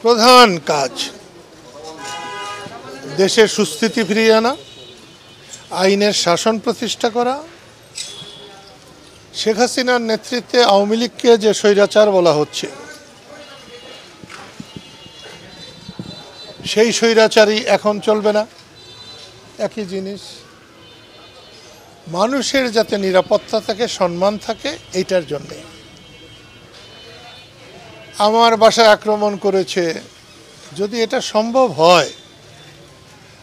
প্রধান কাজ দেশের সুস্থিতি ফিরিয়ে আনা, আইনের শাসন প্রতিষ্ঠা করা। শেখ হাসিনার নেতৃত্বে আওয়ামী লীগকে যে স্বৈরাচার বলা হচ্ছে, সেই স্বৈরাচারই এখন চলবে না। একই জিনিস, মানুষের যাতে নিরাপত্তা থাকে, সম্মান থাকে, এইটার জন্যে। আমার বাসায় আক্রমণ করেছে, যদি এটা সম্ভব হয়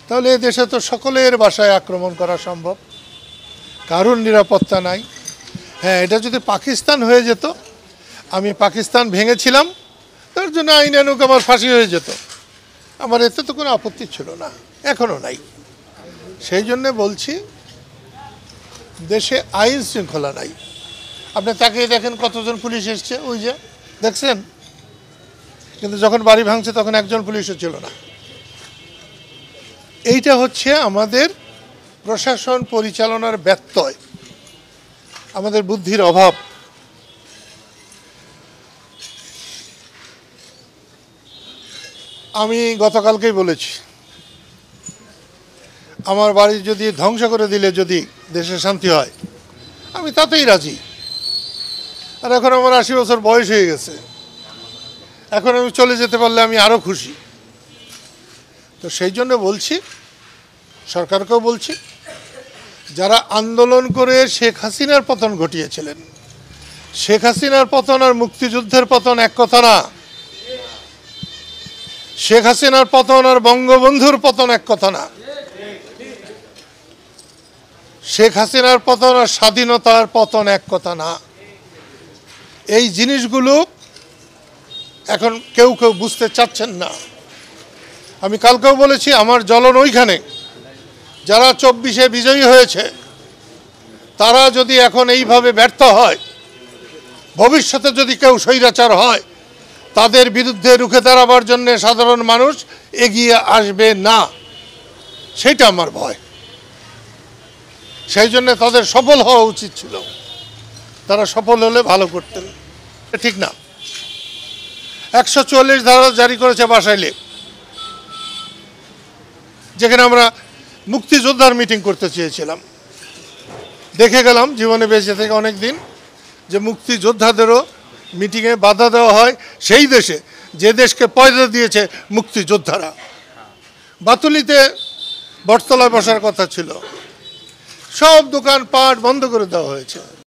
তাহলে এ দেশে তো সকলের বাসায় আক্রমণ করা সম্ভব, কারোর নিরাপত্তা নাই। হ্যাঁ, এটা যদি পাকিস্তান হয়ে যেত, আমি পাকিস্তান ভেঙেছিলাম, তার জন্য আইনানুগ আমার ফাঁসি হয়ে যেত, আমার এতে তো কোনো আপত্তি ছিল না, এখনও নাই। সেই জন্যে বলছি, দেশে আইন শৃঙ্খলা নাই। আপনি তাকিয়ে দেখেন কতজন পুলিশ এসছে, ওই যে দেখছেন, কিন্তু যখন বাড়ি ভাঙছে তখন একজন পুলিশও ছিল না। এইটা হচ্ছে আমাদের প্রশাসন পরিচালনার ব্যত্যয়, আমাদের বুদ্ধির অভাব। আমি গতকালকেই বলেছি, আমার বাড়ি যদি ধ্বংস করে দিলে যদি দেশে শান্তি হয়, আমি তাতেই রাজি। আর এখন আমার 80 বছর বয়স হয়ে গেছে, এখন আমি চলে যেতে পারলে আমি আরও খুশি। তো সেই জন্য বলছি, সরকারকেও বলছি, যারা আন্দোলন করে শেখ হাসিনার পতন ঘটিয়েছিলেন, শেখ হাসিনার পতন আর মুক্তিযুদ্ধের পতন এক কথা না। শেখ হাসিনার পতন আর বঙ্গবন্ধুর পতন এক কথা না। শেখ হাসিনার পতন আর স্বাধীনতার পতন এক কথা না। এই জিনিসগুলো এখন কেউ কেউ বুঝতে চাচ্ছেন না। আমি কালকেও বলেছি, আমার জ্বলন ওইখানে, যারা 24-এ বিজয়ী হয়েছে তারা যদি এখন এইভাবে ব্যর্থ হয়, ভবিষ্যতে যদি কেউ স্বৈরাচার হয়, তাদের বিরুদ্ধে রুখে দাঁড়াবার জন্য সাধারণ মানুষ এগিয়ে আসবে না, সেটা আমার ভয়। সেই জন্য তাদের সফল হওয়া উচিত ছিল, তারা সফল হলে ভালো করতেন। ঠিক না, 144 ধারা জারি করেছে বাসাইলে, যেখানে আমরা মুক্তিযোদ্ধার মিটিং করতে চেয়েছিলাম। দেখে গেলাম জীবনে বেঁচে থেকে অনেক দিন, যে মুক্তিযোদ্ধাদেরও মিটিংয়ে বাধা দেওয়া হয় সেই দেশে, যে দেশকে পয়দা দিয়েছে মুক্তিযোদ্ধারা। বাতুলিতে বটতলায় বসার কথা ছিল, সব দোকানপাট বন্ধ করে দেওয়া হয়েছে।